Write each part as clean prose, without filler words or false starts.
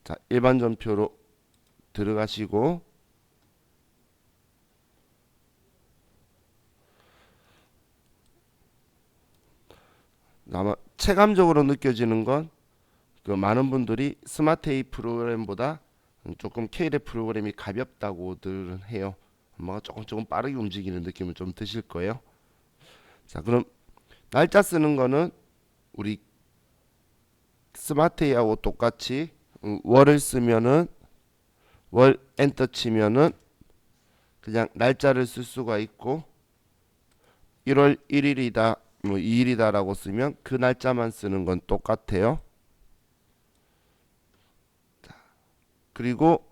자, 일반 전표로 들어가시고 아마 체감적으로 느껴지는 건 그 많은 분들이 스마트 A 프로그램보다 조금 K랩 프로그램이 가볍다고들 해요. 뭔가 조금 빠르게 움직이는 느낌을 좀 드실 거예요. 자, 그럼 날짜 쓰는 거는 우리 스마트 A하고 똑같이 월을 쓰면은 월 엔터 치면은 그냥 날짜를 쓸 수가 있고 1월 1일이다 뭐 2일이다라고 쓰면 그 날짜만 쓰는 건 똑같아요. 그리고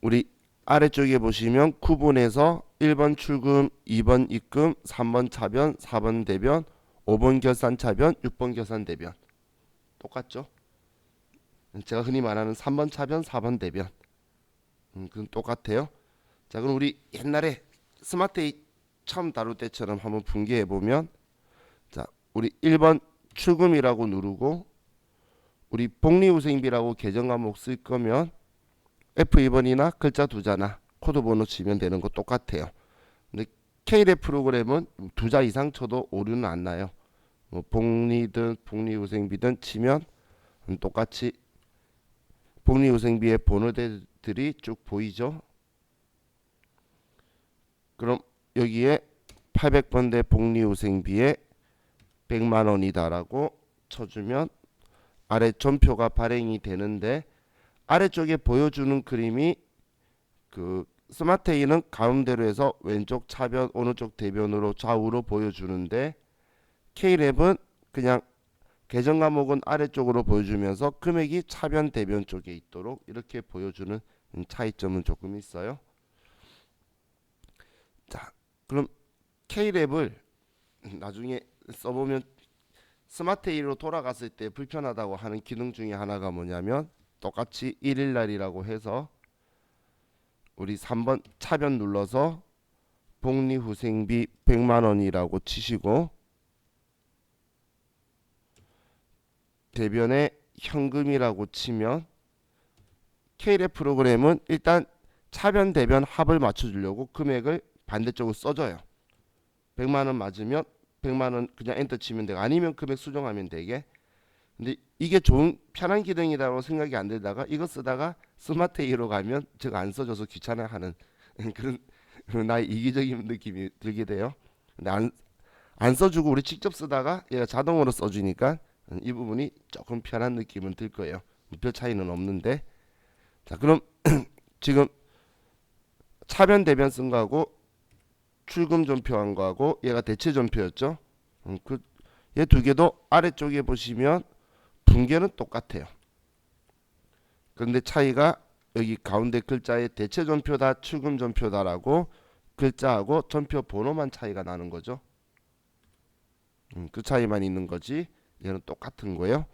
우리 아래쪽에 보시면 구분해서 1번 출금, 2번 입금, 3번 차변, 4번 대변, 5번 결산 차변, 6번 결산 대변 똑같죠? 제가 흔히 말하는 3번 차변, 4번 대변 그건 똑같아요. 자, 그럼 우리 옛날에 스마트에이 처음 다룰 때처럼 한번 분개해 보면 자, 우리 1번 출금이라고 누르고 우리 복리후생비라고 계정 과목 쓸 거면 F2번이나 글자 두자나 코드 번호 치면 되는 거 똑같아요. 근데 K랩 프로그램은 두 자 이상 쳐도 오류는 안 나요. 뭐 복리든 복리후생비든 치면 똑같이 복리후생비의 번호들이 쭉 보이죠. 그럼 여기에 800번대 복리후생비에 100만원이다라고 쳐주면 아래 전표가 발행이 되는데 아래쪽에 보여주는 그림이 그 스마트에이는 가운데로 해서 왼쪽 차변 어느 쪽 대변으로 좌우로 보여주는데 K랩은 그냥 계정 과목은 아래쪽으로 보여주면서 금액이 차변 대변 쪽에 있도록 이렇게 보여주는 차이점은 조금 있어요. 자, 그럼 K랩을 나중에 써보면 스마트에이로 돌아갔을 때 불편하다고 하는 기능 중에 하나가 뭐냐면 똑같이 1일날이라고 해서 우리 3번 차변 눌러서 복리후생비 100만원이라고 치시고 대변에 현금이라고 치면 K랩 프로그램은 일단 차변 대변 합을 맞춰주려고 금액을 반대쪽으로 써줘요. 100만원 맞으면 100만원 그냥 엔터 치면 되고 아니면 금액 수정하면 되게. 근데 이게 좋은 편한 기능이라고 생각이 안 들다가 이거 쓰다가 스마트 A로 가면 제가 안 써줘서 귀찮아하는 그런 나의 이기적인 느낌이 들게 돼요. 근데 안 써주고 우리 직접 쓰다가 얘가 자동으로 써주니까 이 부분이 조금 편한 느낌은 들 거예요. 별 차이는 없는데. 자, 그럼 지금 차변 대변 쓴 거하고 출금 전표한 거하고 얘가 대체 전표였죠. 얘 두 개도 아래쪽에 보시면 분계는 똑같아요. 그런데 차이가 여기 가운데 글자에 대체 전표다 출금 전표다라고 글자하고 전표 번호만 차이가 나는 거죠. 그 차이만 있는 거지 얘는 똑같은 거예요.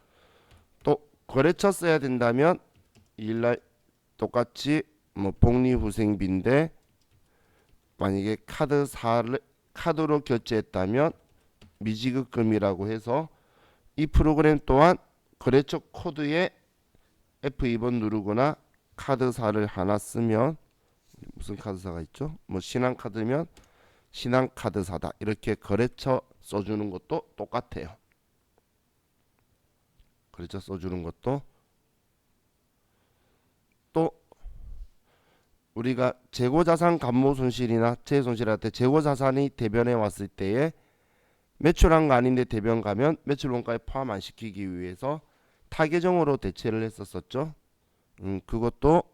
또 거래처 써야 된다면 일날 똑같이 뭐 복리후생비인데 만약에 카드로 결제했다면 미지급금이라고 해서 이 프로그램 또한 거래처 코드에 F2번 누르거나 카드사를 하나 쓰면 무슨 카드사가 있죠? 뭐 신한카드면 신한카드사다 이렇게 거래처 써주는 것도 똑같아요. 거래처 써주는 것도 또 우리가 재고자산 감모손실이나 재손실할 때 재고자산이 대변에 왔을 때에 매출한 거 아닌데 대변 가면 매출원가에 포함 안 시키기 위해서 타계정으로 대체를 했었었죠. 그것도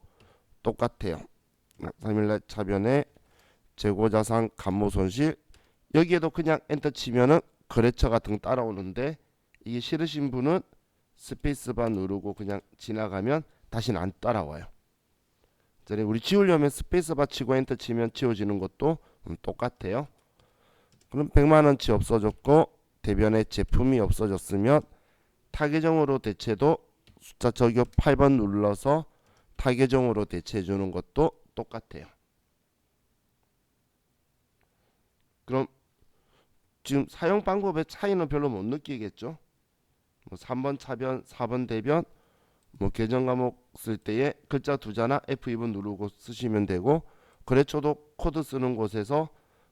똑같아요. 3일날 차변에 재고자산 감모손실 여기에도 그냥 엔터 치면은 거래처 같은 거 따라오는데 이게 싫으신 분은 스페이스바 누르고 그냥 지나가면 다시는 안 따라와요. 우리 지우려면 스페이스바 치고 엔터 치면 지워지는 것도 똑같아요. 그럼 100만원치 없어졌고 대변에 제품이 없어졌으면 타계정으로 대체도 숫자 저격 8번 눌러서 타계정으로 대체해 주는 것도 똑같아요. 그럼 지금 사용 방법의 차이는 별로 못 느끼겠죠? 뭐 3번 차변, 4번 대변, 뭐 계정 과목 쓸 때에 글자 두자나 F2번 누르고 쓰시면 되고, 거래처도 코드 쓰는 곳에서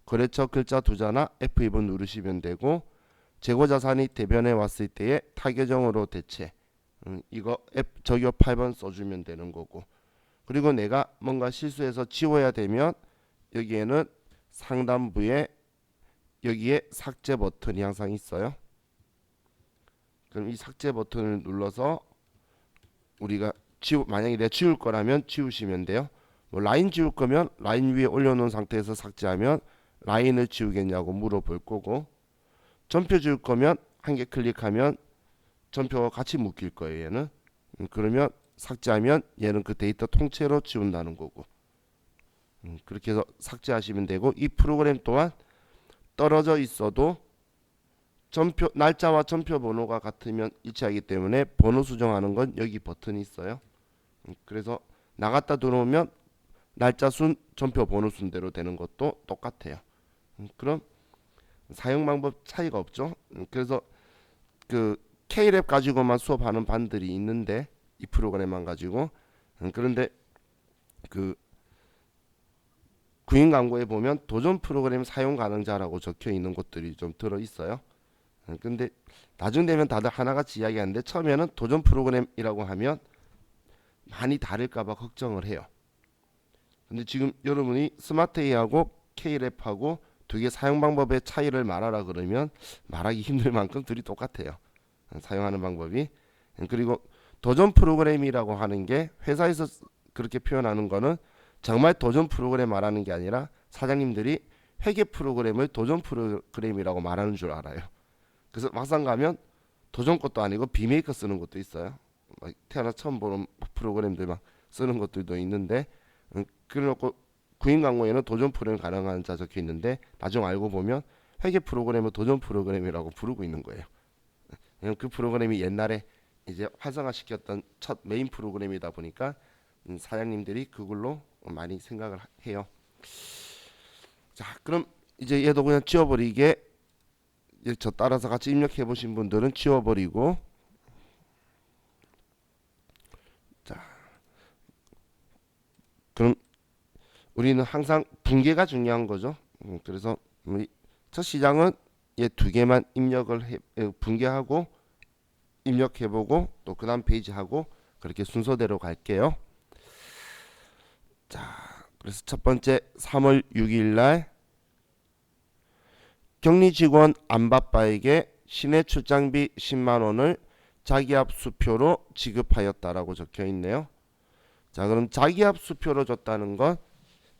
거래처 글자 두자나 F2번 누르시면 되고, 재고 자산이 대변에 왔을 때에 타계정으로 대체, 이거 적요 8번 써주면 되는 거고, 그리고 내가 뭔가 실수해서 지워야 되면 여기에는 상단부에 여기에 삭제 버튼이 항상 있어요. 그럼 이 삭제 버튼을 눌러서 우리가 만약에 내가 지울 거라면 지우시면 돼요. 뭐 라인 지울 거면 라인 위에 올려놓은 상태에서 삭제하면 라인을 지우겠냐고 물어볼 거고, 전표 지울 거면 한 개 클릭하면 전표와 같이 묶일 거예요. 얘는 그러면 삭제하면 얘는 그 데이터 통째로 지운다는 거고, 그렇게 해서 삭제하시면 되고, 이 프로그램 또한 떨어져 있어도 전표 날짜와 전표 번호가 같으면 일치하기 때문에 번호 수정하는 건 여기 버튼이 있어요. 그래서 나갔다 들어오면 날짜 순 전표 번호 순대로 되는 것도 똑같아요. 그럼 사용 방법 차이가 없죠. 그래서 그 K랩 가지고만 수업하는 반들이 있는데, 이 프로그램만 가지고, 그런데 그 구인 광고에 보면 도전 프로그램 사용 가능자라고 적혀 있는 곳들이 좀 들어 있어요. 근데 나중 되면 다들 하나같이 이야기하는데, 처음에는 도전 프로그램이라고 하면 많이 다를까봐 걱정을 해요. 근데 지금 여러분이 스마트 A하고 K랩하고 두 개 사용 방법의 차이를 말하라 그러면 말하기 힘들 만큼 둘이 똑같아요. 사용하는 방법이. 그리고 도전 프로그램이라고 하는 게 회사에서 그렇게 표현하는 거는 정말 도전 프로그램 말하는 게 아니라 사장님들이 회계 프로그램을 도전 프로그램이라고 말하는 줄 알아요. 그래서 막상 가면 도전 것도 아니고 비메이커 쓰는 것도 있어요. 태어나 처음 보는 프로그램들 막 쓰는 것들도 있는데, 그래놓고 구인 광고에는 도전 프로그램 가능한 자 적혀 있는데, 나중 알고 보면 회계 프로그램을 도전 프로그램이라고 부르고 있는 거예요. 그 프로그램이 옛날에 이제 활성화시켰던 첫 메인 프로그램이다 보니까 사장님들이 그걸로 많이 생각을 해요. 자, 그럼 이제 얘도 그냥 지워버리게, 저 따라서 같이 입력해 보신 분들은 지워버리고, 자, 그럼 우리는 항상 분계가 중요한 거죠. 그래서 우리 첫 시장은 얘 두 개만 입력을 분계하고 입력해보고, 또 그 다음 페이지 하고, 그렇게 순서대로 갈게요. 자, 그래서 첫 번째 3월 6일 날 격리 직원 안바빠에게 시내 출장비 10만 원을 자기압 수표로 지급하였다라고 적혀 있네요. 자, 그럼 자기압 수표로 줬다는 건,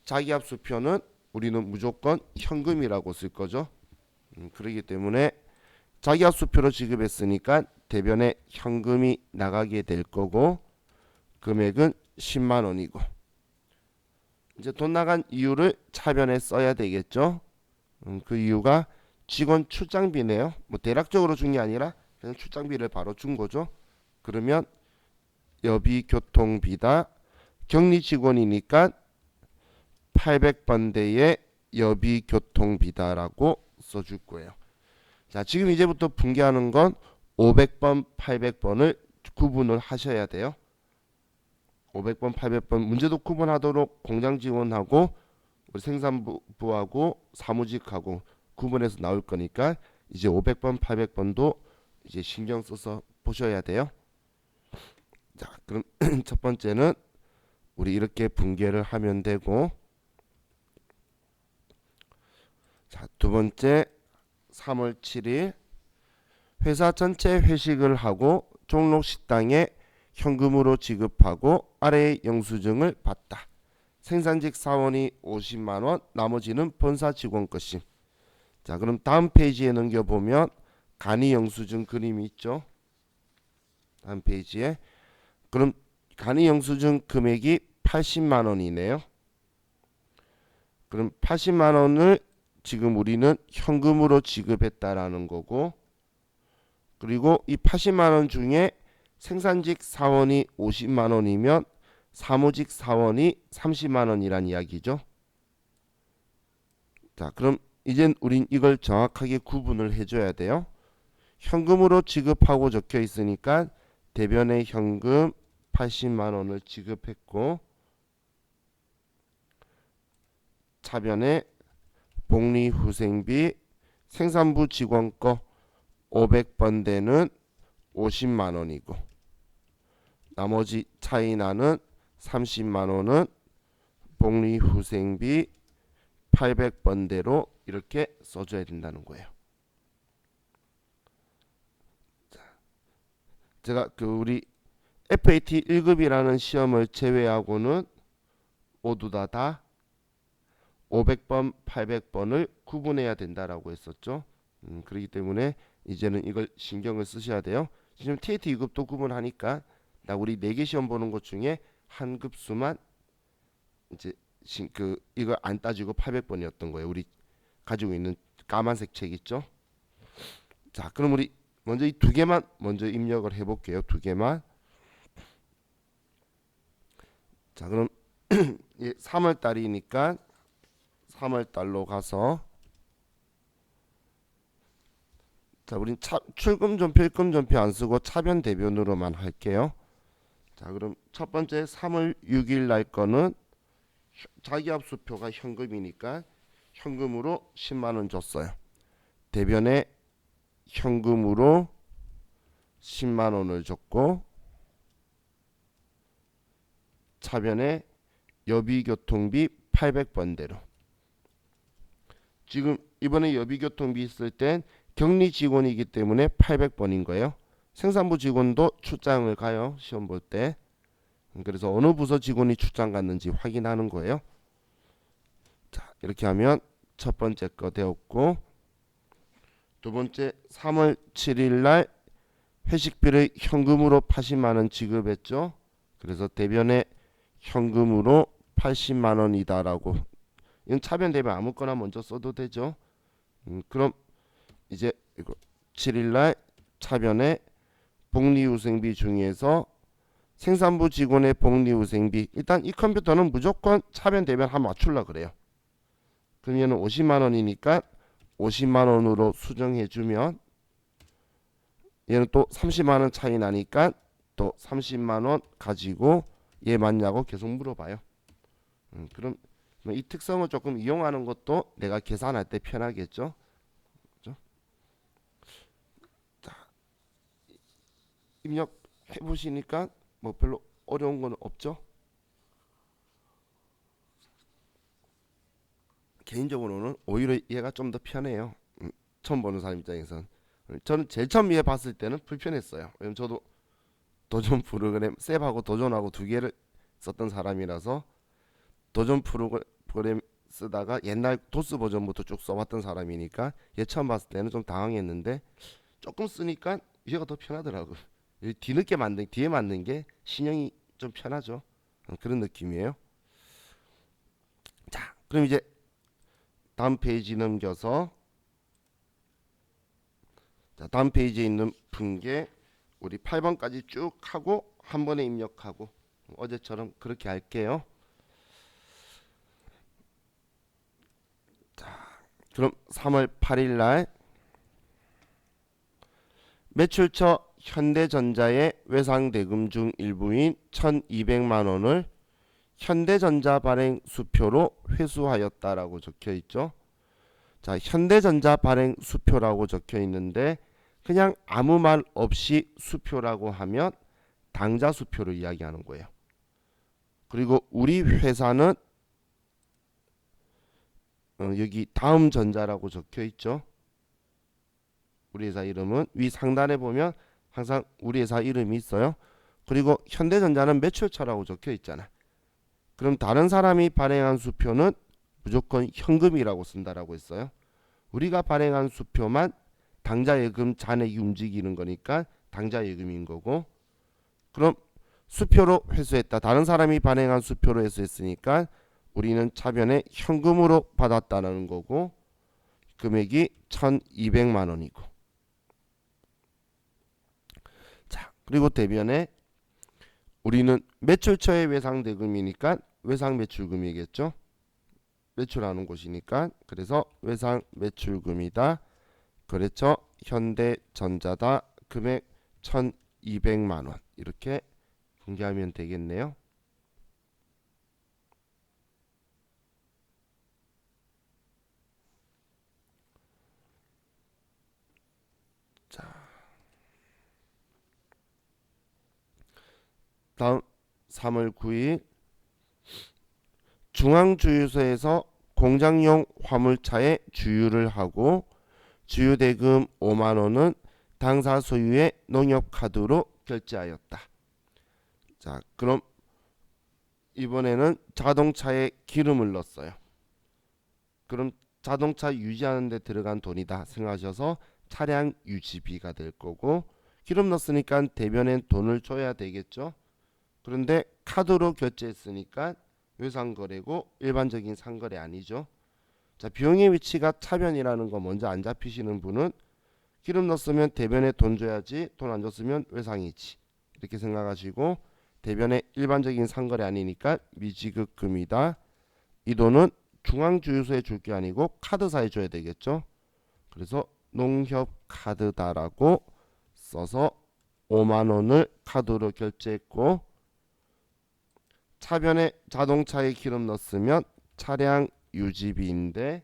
자기압 수표는 우리는 무조건 현금이라고 쓸 거죠. 그렇기 때문에 자기압 수표로 지급했으니까 대변에 현금이 나가게 될 거고, 금액은 10만 원이고, 이제 돈 나간 이유를 차변에 써야 되겠죠. 그 이유가 직원 출장비네요. 뭐 대략적으로 준 게 아니라 그냥 출장비를 바로 준 거죠. 그러면 여비 교통비다. 격리 직원이니까 800번대의 여비 교통비다라고 써줄 거예요. 자, 지금 이제부터 분개하는 건 500번, 800번을 구분을 하셔야 돼요. 500번, 800번 문제도 구분하도록 공장 지원하고 우리 생산부하고 사무직하고 구분해서 나올 거니까, 이제 500번, 800번도 이제 신경 써서 보셔야 돼요. 자, 그럼 첫 번째는 우리 이렇게 분개를 하면 되고, 자, 두 번째 3월 7일 회사 전체 회식을 하고 종록 식당에 현금으로 지급하고 아래의 영수증을 받다. 생산직 사원이 50만원, 나머지는 본사 직원 것임. 자, 그럼 다음 페이지에 넘겨보면 간이 영수증 그림이 있죠. 다음 페이지에. 그럼 간이 영수증 금액이 80만원이네요. 그럼 80만원을 지금 우리는 현금으로 지급했다라는 거고, 그리고 이 80만원 중에 생산직 사원이 50만원이면 사무직 사원이 30만원이란 이야기죠. 자, 그럼 이젠 우린 이걸 정확하게 구분을 해줘야 돼요. 현금으로 지급하고 적혀 있으니까 대변에 현금 80만 원을 지급했고 차변에 복리후생비 생산부 직원 거 500번대는 50만 원이고 나머지 차이 나는 30만 원은 복리후생비 800번대로 이렇게 써줘야 된다는 거예요. 제가 우리 FAT 1급이라는 시험을 제외하고는 모두 다 500번, 800번을 구분해야 된다라고 했었죠. 그렇기 때문에 이제는 이걸 신경을 쓰셔야 돼요. 지금 TAT 2급도 구분하니까 우리 4개 시험 보는 것 중에 한 급수만 이제 이거 안 따지고 800번이었던 거예요. 우리 가지고 있는 까만색 책 있죠. 자, 그럼 우리 먼저 이 2개만 먼저 입력을 해볼게요. 2개만. 자, 그럼 3월 달이니까 3월 달로 가서 자, 우린 출금전표, 입금전표 안 쓰고 차변 대변으로만 할게요. 자, 그럼 첫 번째 3월 6일 날 거는 자기합수표가 현금이니까 현금으로 10만 원 줬어요. 대변에 현금으로 10만 원을 줬고 차변에 여비교통비 800번대로 지금 이번에 여비교통비 있을 땐 격리 직원이기 때문에 800번인 거예요. 생산부 직원도 출장을 가요. 시험 볼 때. 그래서 어느 부서 직원이 출장 갔는지 확인하는 거예요. 자, 이렇게 하면 첫 번째 거 되었고 두 번째 3월 7일 날 회식비를 현금으로 80만 원 지급했죠. 그래서 대변에 현금으로 80만 원이다라고 이건 차변 대변 아무거나 먼저 써도 되죠. 그럼 이제 이거 7일 날 차변에 복리후생비 중에서 생산부 직원의 복리후생비 일단 이 컴퓨터는 무조건 차변 대변 한번 맞추려 그래요. 그럼 얘는 50만 원이니까 50만 원으로 수정해 주면 얘는 또 30만 원 차이 나니까 또 30만 원 가지고 얘 맞냐고 계속 물어봐요. 그럼 이 특성을 조금 이용하는 것도 내가 계산할 때 편하겠죠. 그렇죠? 자, 입력해 보시니까 뭐 별로 어려운 건 없죠. 개인적으로는 오히려 얘가 좀 더 편해요. 처음 보는 사람 입장에선 저는 제일 처음 얘 봤을 때는 불편했어요. 왜냐면 저도 도전 프로그램 셉하고 도전하고 2개를 썼던 사람이라서 도전 프로그램 쓰다가 옛날 도스 버전부터 쭉 써봤던 사람이니까 얘 처음 봤을 때는 좀 당황했는데 조금 쓰니까 얘가 더 편하더라고요. 뒤늦게 만든 뒤에 만든 게 신형이 좀 편하죠. 그런 느낌이에요. 자, 그럼 이제 다음 페이지 넘겨서 자, 다음 페이지에 있는 분께 우리 8번까지 쭉 하고 한 번에 입력하고 어제처럼 그렇게 할게요. 자, 그럼 3월 8일 날 매출처 현대전자의 외상대금 중 일부인 1200만 원을 현대전자 발행 수표로 회수하였다라고 적혀 있죠. 자, 현대전자 발행 수표라고 적혀 있는데 그냥 아무 말 없이 수표라고 하면 당좌 수표를 이야기하는 거예요. 그리고 우리 회사는 여기 다음 전자라고 적혀 있죠. 우리 회사 이름은 위 상단에 보면 항상 우리 회사 이름이 있어요. 그리고 현대전자는 매출처라고 적혀 있잖아. 그럼 다른 사람이 발행한 수표는 무조건 현금이라고 쓴다라고 했어요. 우리가 발행한 수표만 당좌예금 잔액이 움직이는 거니까 당좌예금인 거고 그럼 수표로 회수했다. 다른 사람이 발행한 수표로 회수했으니까 우리는 차변에 현금으로 받았다는 거고 금액이 1200만 원이고 자, 그리고 대변에 우리는 매출처의 외상대금이니까 외상매출금이겠죠. 매출하는 곳이니까 그래서 외상매출금이다. 그렇죠. 현대전자다. 금액 1200만 원. 이렇게 공개하면 되겠네요. 자, 다음 3월 9일 중앙주유소에서 공장용 화물차에 주유를 하고 주유대금 5만 원은 당사 소유의 농협카드로 결제하였다. 자, 그럼 이번에는 자동차에 기름을 넣었어요. 그럼 자동차 유지하는 데 들어간 돈이다 생각하셔서 차량 유지비가 될 거고, 기름 넣었으니까 대변엔 돈을 줘야 되겠죠. 그런데 카드로 결제했으니까 외상거래고 일반적인 상거래 아니죠. 자, 비용의 위치가 차변이라는 거 먼저 안 잡히시는 분은 기름 넣었으면 대변에 돈 줘야지, 돈 안 줬으면 외상이지, 이렇게 생각하시고, 대변에 일반적인 상거래 아니니까 미지급금이다. 이 돈은 중앙주유소에 줄 게 아니고 카드사에 줘야 되겠죠. 그래서 농협카드다라고 써서 5만 원을 카드로 결제했고, 차변에 자동차에 기름 넣었으면 차량 유지비인데,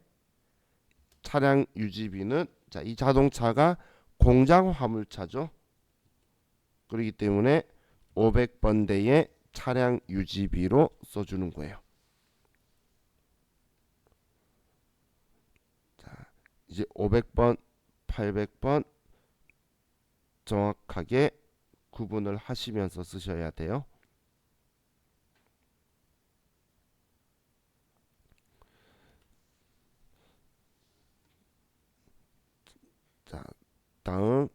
차량 유지비는 자, 이 자동차가 공장 화물차죠. 그렇기 때문에 500번대의 차량 유지비로 써주는 거예요. 자, 이제 500번, 800번 정확하게 구분을 하시면서 쓰셔야 돼요. 자, 다음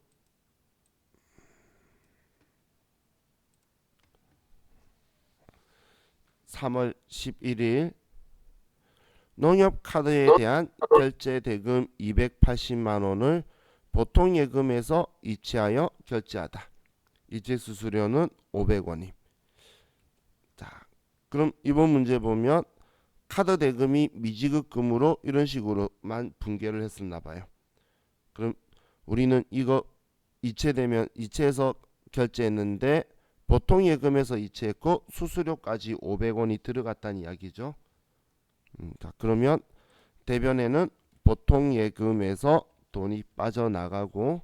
3월 11일 농협카드에 대한 결제 대금 280만 원을 보통예금에서 이체하여 결제하다. 이체 수수료는 500원임. 자, 그럼 이번 문제 보면 카드 대금이 미지급금으로 이런 식으로만 분개를 했었나 봐요. 그럼 우리는 이거 이체되면 이체해서 결제했는데 보통 예금에서 이체했고 수수료까지 500원이 들어갔다는 이야기죠. 자, 그러면 대변에는 보통 예금에서 돈이 빠져나가고,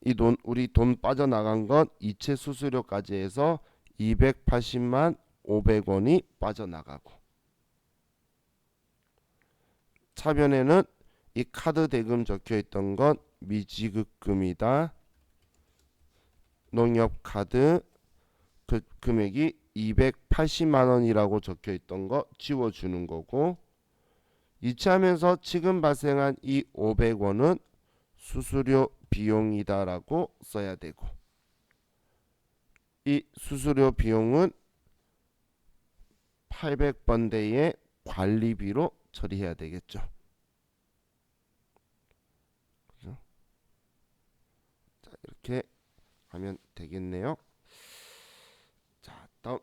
이 돈, 우리 돈 빠져나간 건 이체 수수료까지 해서 280만 500원이 빠져나가고, 차변에는 이 카드 대금 적혀 있던 건 미지급금이다. 농협카드 그 금액이 280만 원이라고 적혀 있던 거 지워주는 거고, 이체하면서 지금 발생한 이 500원은 수수료 비용이다라고 써야 되고, 이 수수료 비용은 800번대의 관리비로 처리해야 되겠죠. 그죠? 자, 이렇게 하면 되겠네요. 자, 다음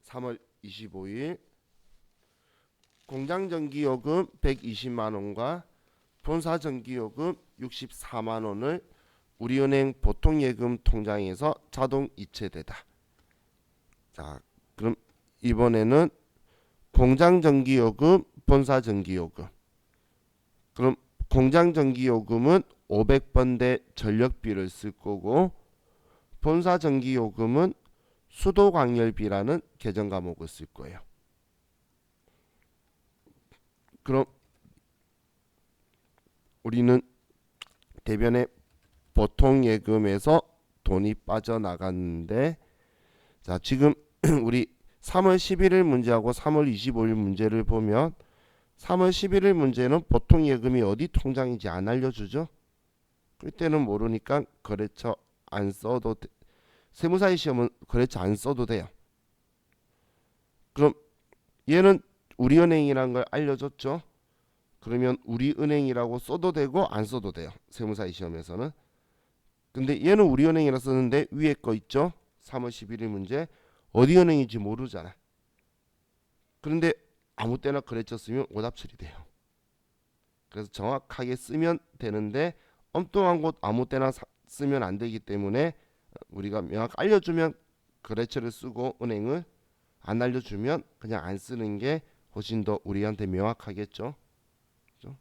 3월 25일 공장전기요금 120만원과 본사전기요금 64만원을 우리은행 보통예금 통장에서 자동 이체되다. 자, 그럼 이번에는 공장전기요금, 본사전기요금. 그럼 공장전기요금은 500번대 전력비를 쓸 거고, 본사전기요금은 수도광열비라는 계정 과목을 쓸 거예요. 그럼 우리는 대변에 보통예금에서 돈이 빠져나갔는데, 자, 지금 우리 3월 11일 문제하고 3월 25일 문제를 보면 3월 11일 문제는 보통예금이 어디 통장인지 안 알려주죠. 그때는 모르니까 거래처 안 써도 세무사의 시험은 거래처 안 써도 돼요. 그럼 얘는 우리은행이라는 걸 알려줬죠. 그러면 우리은행이라고 써도 되고 안 써도 돼요. 세무사의 시험에서는. 근데 얘는 우리은행이라 쓰는데 위에 거 있죠. 3월 11일 문제 어디 은행인지 모르잖아. 그런데 아무 때나 거래처 쓰면 오답 처리돼요. 그래서 정확하게 쓰면 되는데 엉뚱한 곳 아무 때나 쓰면 안 되기 때문에 우리가 명확 알려주면 거래처를 쓰고 은행을 안 알려주면 그냥 안 쓰는 게 훨씬 더 우리한테 명확하겠죠. 그죠?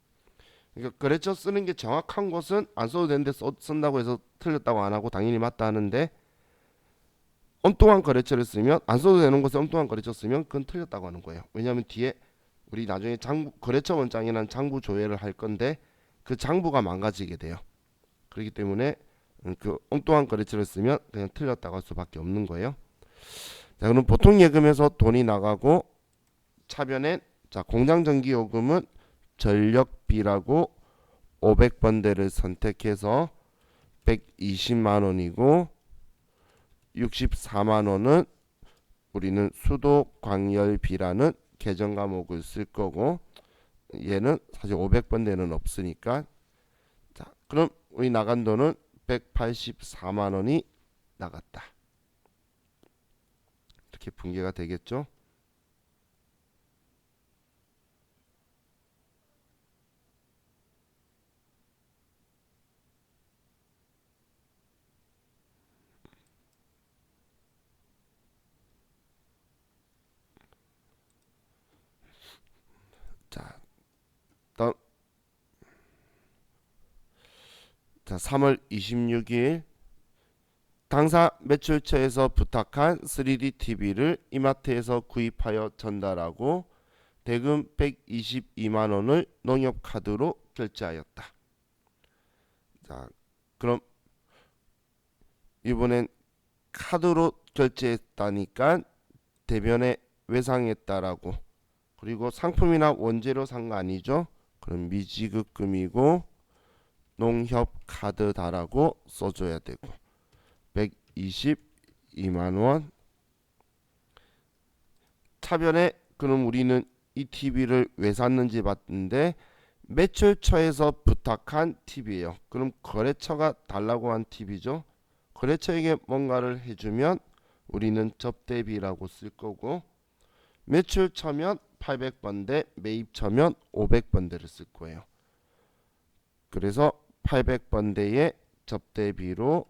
그러니까 거래처 쓰는 게 정확한 곳은 안 써도 되는데 쓴다고 해서 틀렸다고 안 하고 당연히 맞다 하는데 엉뚱한 거래처를 쓰면 안 써도 되는 곳에 엉뚱한 거래처 쓰면 그건 틀렸다고 하는 거예요. 왜냐하면 뒤에 우리 나중에 장부 거래처 원장이라는 장부 조회를 할 건데 그 장부가 망가지게 돼요. 그렇기 때문에 그 엉뚱한 거래처를 쓰면 그냥 틀렸다고 할 수밖에 없는 거예요. 자, 그럼 보통 예금에서 돈이 나가고 차변엔 자 공장전기요금은 전력비라고 500번대를 선택해서 120만 원이고 64만 원은 우리는 수도광열비라는 계정 과목을 쓸 거고 얘는 사실 500번대는 없으니까 자 그럼 우리 나간 돈은 184만 원이 나갔다. 이렇게 분계가 되겠죠. 자, 다음, 자 3월 26일 당사 매출처에서 부탁한 3D TV를 이마트에서 구입하여 전달하고 대금 122만 원을 농협카드로 결제하였다. 자, 그럼 이번엔 카드로 결제했다니까 대변에 외상했다라고 그리고 상품이나 원재료 산 거 아니죠? 그럼 미지급금이고 농협카드다라고 써줘야 되고 122만 원 차변에 그럼 우리는 이 TV를 왜 샀는지 봤는데 매출처에서 부탁한 TV예요. 그럼 거래처가 달라고 한 TV죠. 거래처에게 뭔가를 해주면 우리는 접대비라고 쓸 거고 매출처면 800번대, 매입처면 500번대를 쓸 거예요. 그래서 800번대의 접대비로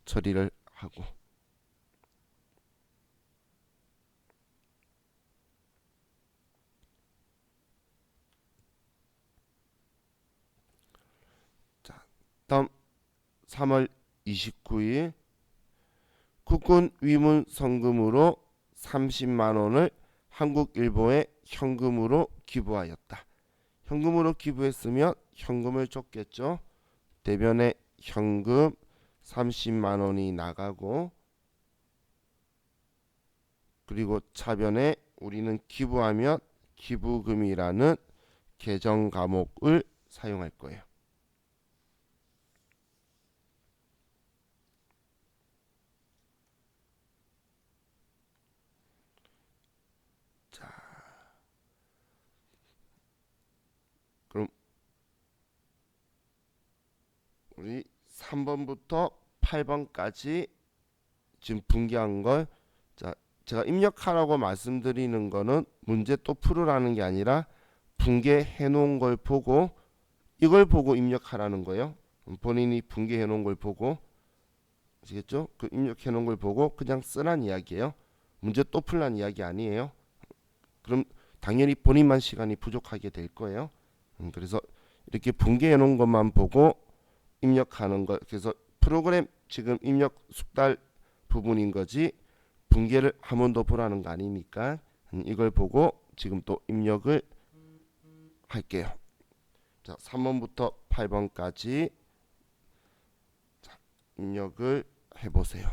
처리를 하고 자, 다음 3월 29일 국군 위문 성금으로 30만 원을 한국일보에 현금으로 기부하였다. 현금으로 기부했으면 현금을 줬겠죠. 대변에 현금 30만 원이 나가고 그리고 차변에 우리는 기부하면 기부금이라는 계정 과목을 사용할 거예요. 자, 그럼 우리 3번부터 8번까지 지금 분개한 걸 자, 제가 입력하라고 말씀드리는 거는 문제 또 풀으라는 게 아니라 분개해 놓은 걸 보고 이걸 보고 입력하라는 거예요. 본인이 분개해 놓은 걸 보고 아시겠죠? 그 입력해 놓은 걸 보고 그냥 쓰란 이야기예요. 문제 또 풀란 이야기 아니에요. 그럼 당연히 본인만 시간이 부족하게 될 거예요. 그래서 이렇게 분개해 놓은 것만 보고 입력하는 것. 그래서 프로그램 지금 입력 숙달 부분인 거지 분개를 한 번 더 보라는 거 아니니까 이걸 보고 지금 또 입력을 할게요. 자, 3번부터 8번까지 입력을 해보세요.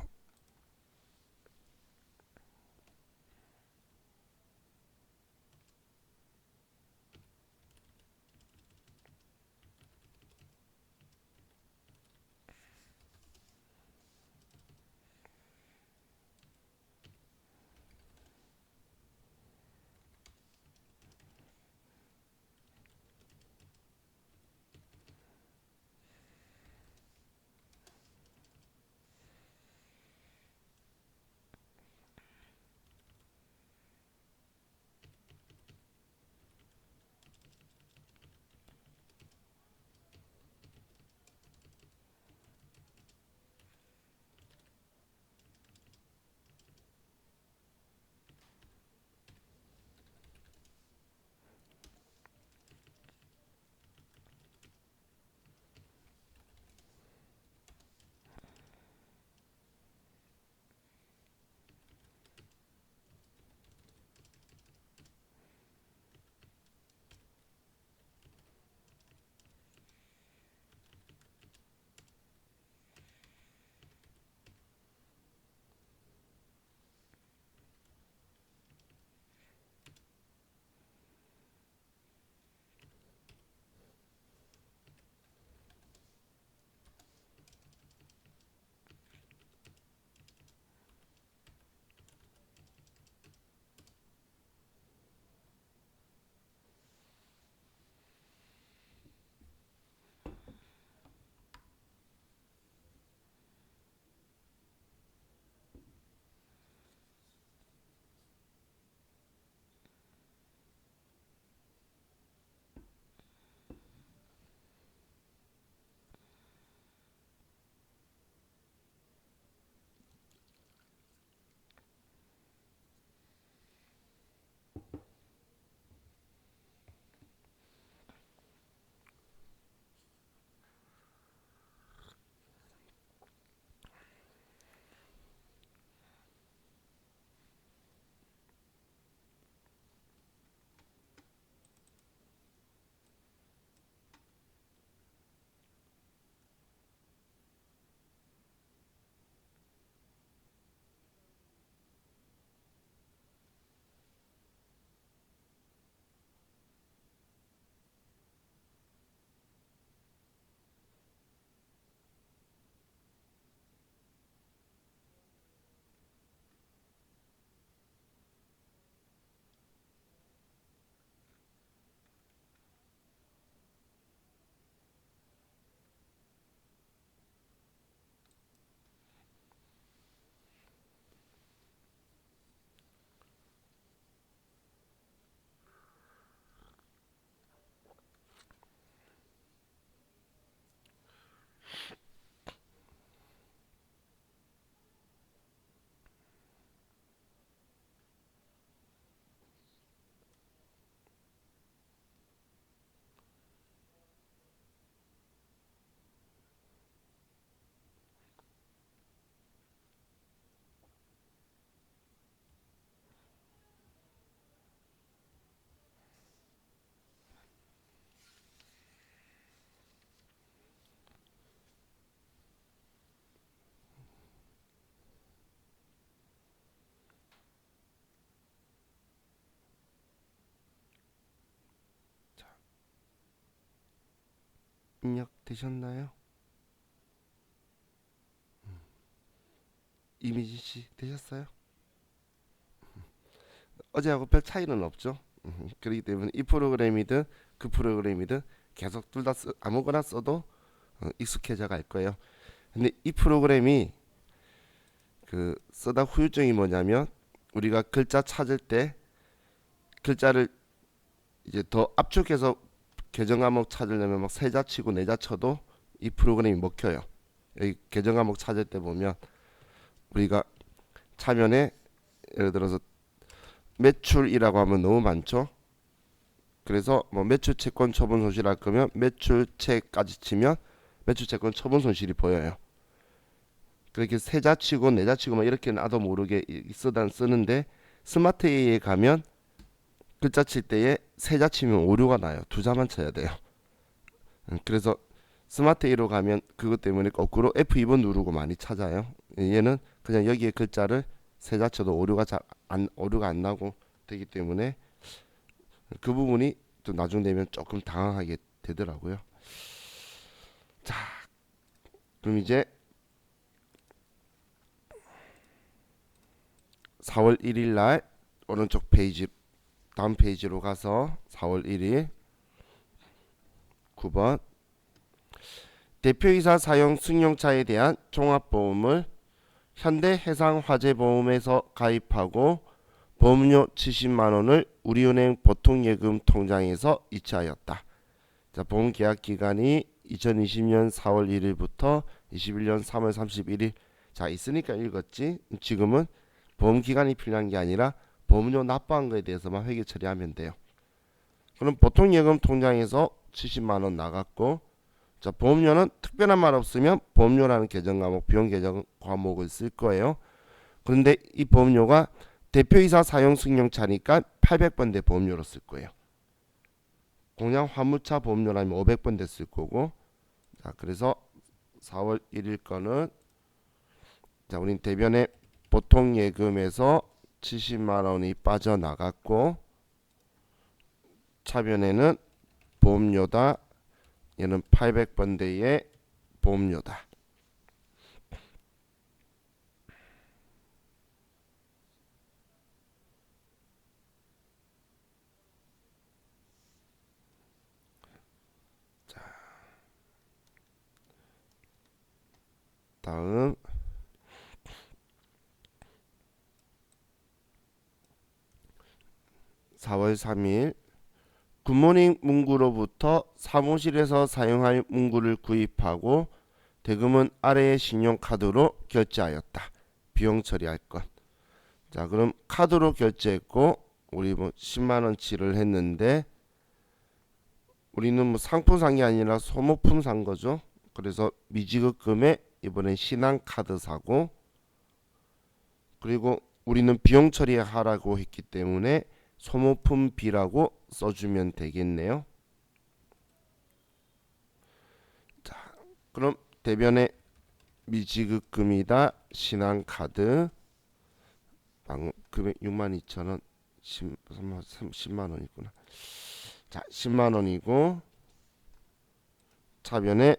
입력되셨나요? 이미지 씨 되셨어요? 어제하고 별 차이는 없죠. 그렇기 때문에 이 프로그램이든 그 프로그램이든 계속 둘 다 아무거나 써도 익숙해져 갈 거예요. 근데 이 프로그램이 그 쓰다 후유증이 뭐냐면 우리가 글자 찾을 때 글자를 이제 더 압축해서 계정 과목 찾으려면 막 세자 치고 네자 쳐도 이 프로그램이 먹혀요. 여기 계정 과목 찾을 때 보면 우리가 차면에 예를 들어서 매출이라고 하면 너무 많죠. 그래서 뭐 매출 채권 처분 손실 할 거면 매출채까지 치면 매출 채권 처분 손실이 보여요. 그렇게 세자 치고 네자 치고 막 이렇게 나도 모르게 쓰는데 스마트 A에 가면 글자 칠 때에 세자 치면 오류가 나요. 두 자만 쳐야 돼요. 그래서 스마트 A로 가면 그것 때문에 거꾸로 F2번 누르고 많이 찾아요. 얘는 그냥 여기에 글자를 세자 쳐도 오류가 안 나고 되기 때문에 그 부분이 또 나중 되면 조금 당황하게 되더라고요. 자, 그럼 이제 4월 1일 날 오른쪽 페이지 다음 페이지로 가서 4월 1일 9번 대표이사 사용 승용차에 대한 종합보험을 현대해상화재보험에서 가입하고 보험료 70만 원을 우리은행 보통예금 통장에서 이체하였다. 자, 보험 계약 기간이 2020년 4월 1일부터 21년 3월 31일. 자, 있으니까 읽었지. 지금은 보험 기간이 필요한 게 아니라 보험료 납부한 거에 대해서만 회계 처리하면 돼요. 그럼 보통예금 통장에서 70만 원 나갔고, 자, 보험료는 특별한 말 없으면 보험료라는 계정 과목, 비용 계정 과목을 쓸 거예요. 그런데 이 보험료가 대표이사 사용 승용차니까 800번대 보험료로 쓸 거예요. 공양 화물차 보험료라면 500번대 쓸 거고. 자, 그래서 4월 1일 거는 자, 우린 대변에 보통 예금에서 70만 원이 빠져나갔고 차변에는 보험료다. 얘는 800번대의 보험료다. 다음 4월 3일 굿모닝 문구로부터 사무실에서 사용할 문구를 구입하고 대금은 아래의 신용카드로 결제하였다. 비용 처리할 것. 자, 그럼 카드로 결제했고 우리 뭐 10만원치를 했는데 우리는 뭐 상품 산 게 아니라 소모품 산 거죠. 그래서 미지급금에 이번엔 신한카드 사고 그리고 우리는 비용 처리하라고 했기 때문에 소모품비라고 써주면 되겠네요. 자, 그럼 대변에 미지급금이다. 신한카드 방금 금액 62,000원 10만원이구나. 자, 10만원이고 차변에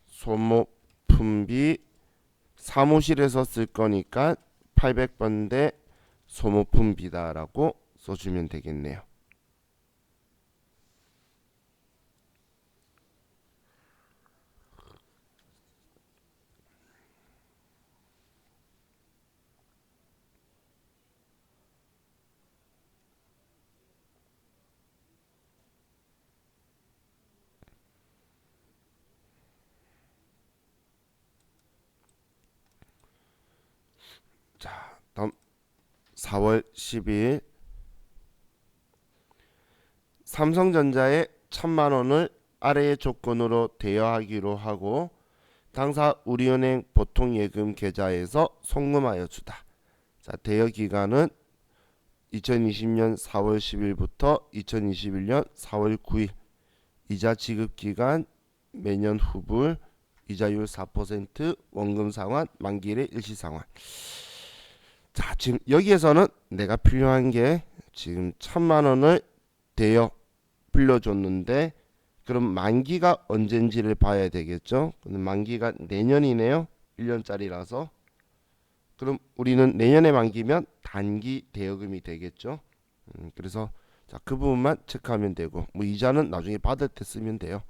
소모품비 사무실에서 쓸 거니까 800번대 소모품비다라고 써주면 되겠네요. 자, 다음 4월 12일 삼성전자에 1,000만원을 아래의 조건으로 대여하기로 하고 당사 우리은행 보통예금 계좌에서 송금하여 주다. 자, 대여 기간은 2020년 4월 10일부터 2021년 4월 9일. 이자 지급 기간 매년 후불, 이자율 4%, 원금 상환, 만기일의 일시 상환. 자, 지금 여기에서는 내가 필요한 게 지금 1,000만원을 대여 빌려줬는데 그럼 만기가 언젠지를 봐야 되겠죠. 근데 만기가 내년이네요. 1년짜리라서. 그럼 우리는 내년에 만기면 단기 대여금이 되겠죠. 그래서 자, 그 부분만 체크하면 되고 뭐 이자는 나중에 받을 때 쓰면 돼요.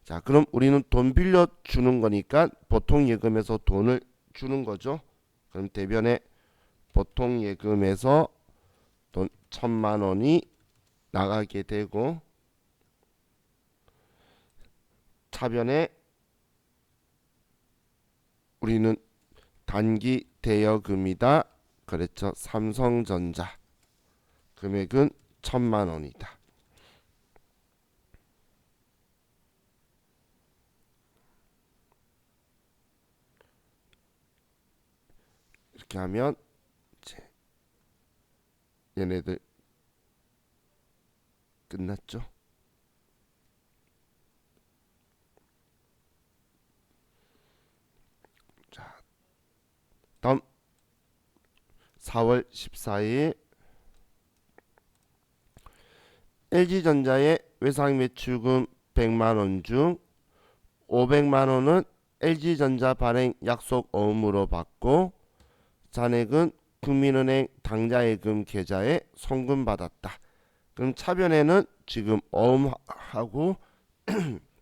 자, 그럼 우리는 돈 빌려 주는 거니까 보통 예금에서 돈을 주는 거죠. 그럼 대변에 보통 예금에서 돈 1,000만 원이 나가게 되고 차변에 우리는 단기 대여금이다. 그랬죠. 삼성전자 금액은 1,000만 원이다. 이렇게 하면 이제 얘네들 끝났죠. 자, 다음 4월 14일 LG전자의 외상 매출금 100만 원 중 500만 원은 LG전자 발행 약속 어음으로 받고 잔액은 국민은행 당좌예금 계좌에 송금받았다. 그럼 차변에는 지금 어음하고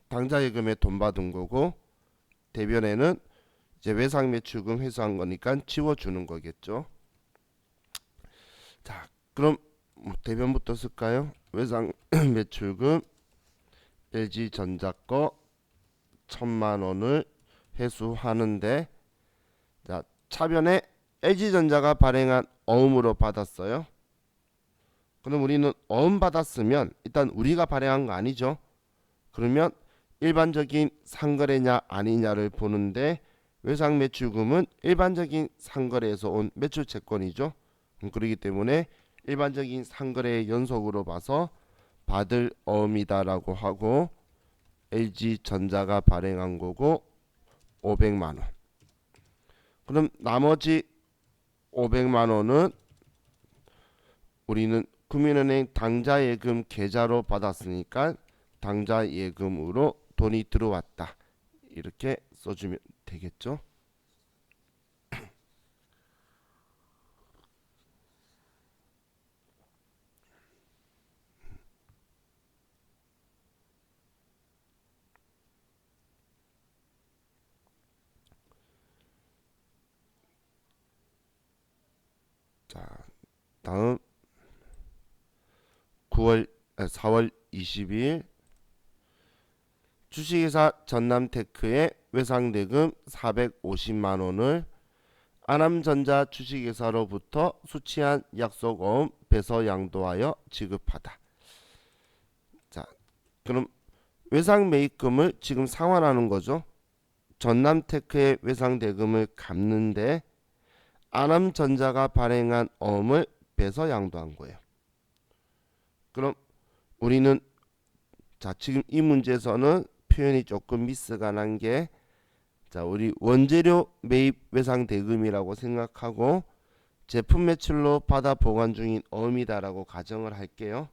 당좌예금에 돈 받은 거고 대변에는 이제 외상 매출금 회수한 거니까 지워주는 거겠죠. 자, 그럼 뭐 대변부터 쓸까요? 외상 매출금 LG전자 거 1,000만 원을 회수하는데 자, 차변에 LG전자가 발행한 어음으로 받았어요. 그럼 우리는 어음 받았으면 일단 우리가 발행한 거 아니죠. 그러면 일반적인 상거래냐 아니냐를 보는데 외상 매출금은 일반적인 상거래에서 온 매출 채권이죠. 그렇기 때문에 일반적인 상거래의 연속으로 봐서 받을 어음이다라고 하고 LG전자가 발행한 거고 500만 원. 그럼 나머지 500만 원은 우리는 국민은행 당좌예금 계좌로 받았으니까 당좌예금으로 돈이 들어왔다. 이렇게 써주면 되겠죠. 자, 다음 4월 22일 주식회사 전남테크의 외상대금 450만 원을 아남전자 주식회사로부터 수취한 약속어음 배서 양도하여 지급하다. 자, 그럼 외상 매입금을 지금 상환하는 거죠. 전남테크의 외상대금을 갚는데 아남전자가 발행한 어음을 배서 양도한 거예요. 그럼 우리는 자, 지금 이 문제에서는 표현이 조금 미스가 난 게 자, 우리 원재료 매입 외상 대금이라고 생각하고 제품 매출로 받아 보관 중인 어음이다라고 가정을 할게요.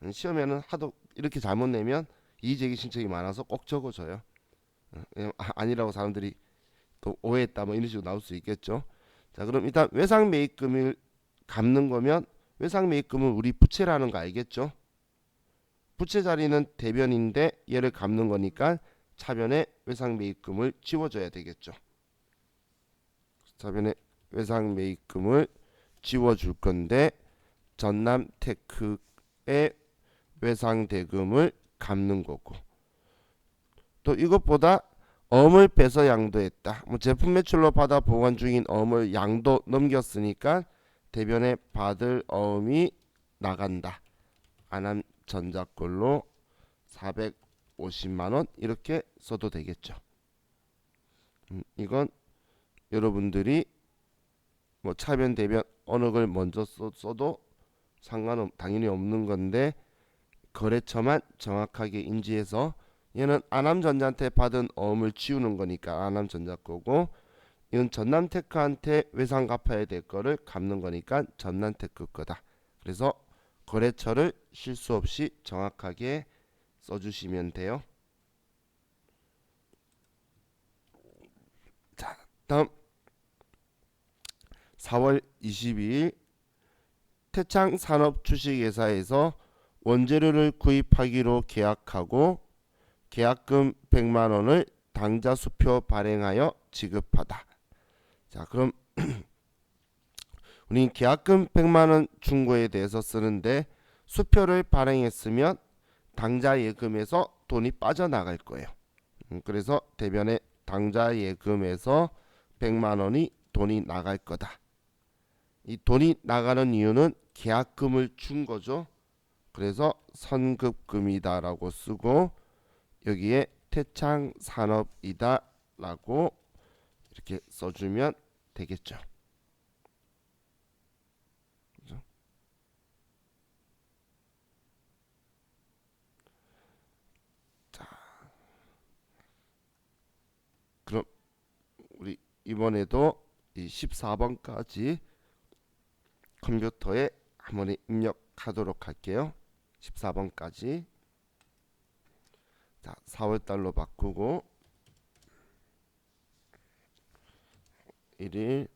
시험에는 하도 이렇게 잘못 내면 이의제기 신청이 많아서 꼭 적어줘요. 아니라고 사람들이 또 오해했다 뭐 이런 식으로 나올 수 있겠죠. 자, 그럼 일단 외상 매입금을 갚는 거면 외상 매입금은 우리 부채라는 거 알겠죠? 부채 자리는 대변인데 얘를 갚는 거니까 차변에 외상 매입금을 지워줘야 되겠죠. 차변에 외상 매입금을 지워줄 건데 전남테크의 외상 대금을 갚는 거고 또 이것보다 어음을 빼서 양도했다. 뭐 제품 매출로 받아 보관 중인 어음을 양도 넘겼으니까 대변에 받을 어음이 나간다. 아남전자 걸로 450만 원 이렇게 써도 되겠죠. 이건 여러분들이 뭐 차변 대변 어느 걸 먼저 써도 당연히 없는 건데 거래처만 정확하게 인지해서 얘는 아남전자한테 받은 어음을 지우는 거니까 아남전자 거고 이건 전남테크한테 외상 갚아야 될 거를 갚는 거니까 전남테크 거다. 그래서 거래처를 실수 없이 정확하게 써주시면 돼요. 자, 다음 4월 22일 태창산업 주식회사에서 원재료를 구입하기로 계약하고 계약금 100만 원을 당좌 수표 발행하여 지급하다. 자, 그럼 우린 계약금 100만 원 준 거에 대해서 쓰는데 수표를 발행했으면 당좌 예금에서 돈이 빠져나갈 거예요. 그래서 대변에 당좌 예금에서 100만 원이 돈이 나갈 거다. 이 돈이 나가는 이유는 계약금을 준 거죠. 그래서 선급금이다라고 쓰고 여기에 태창산업이다라고 이렇게 써주면 되겠죠. 그죠? 자, 그럼 우리 이번에도 이 14번까지 컴퓨터에 한번 입력하도록 할게요. 14번까지. 자, 4월달로 바꾸고 1일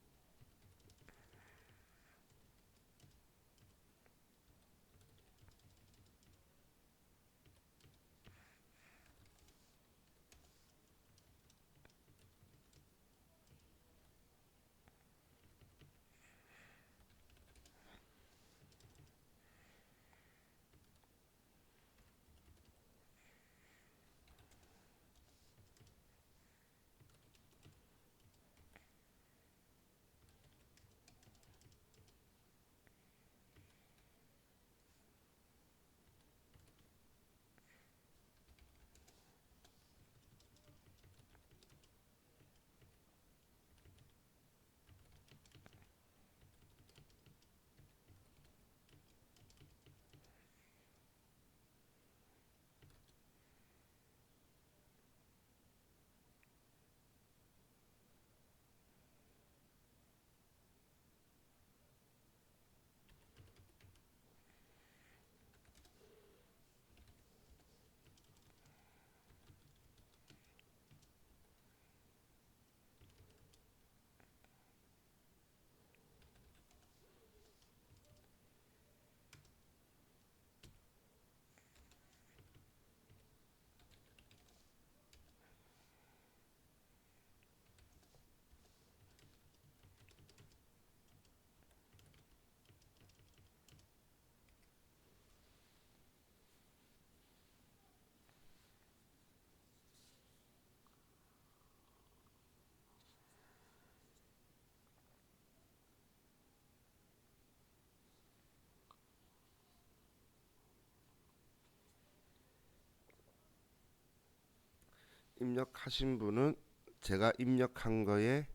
입력하신 분은 제가 입력한 거에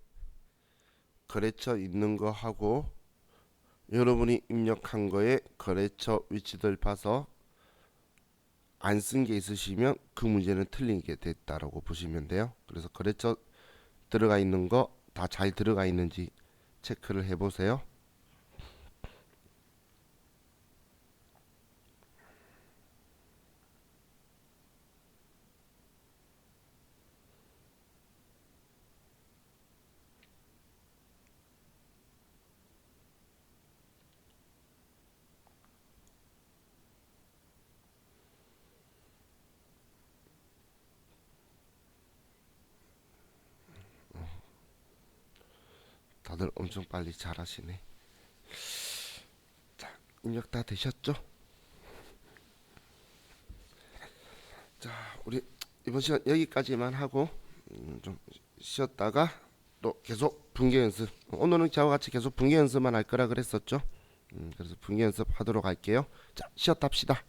거래처 있는 거 하고 여러분이 입력한 거에 거래처 위치들 봐서 안 쓴 게 있으시면 그 문제는 틀린 게 됐다라고 보시면 돼요. 그래서 거래처 들어가 있는 거 다 잘 들어가 있는지 체크를 해 보세요. 다들 엄청 빨리 잘하시네. 자, 입력 다 되셨죠? 자, 우리 이번 시간 여기까지만 하고 좀 쉬었다가 또 계속 분계 연습. 오늘은 저와 같이 계속 분계 연습만 할 거라 그랬었죠. 그래서 분계 연습 하도록 할게요. 자, 쉬었다 합시다.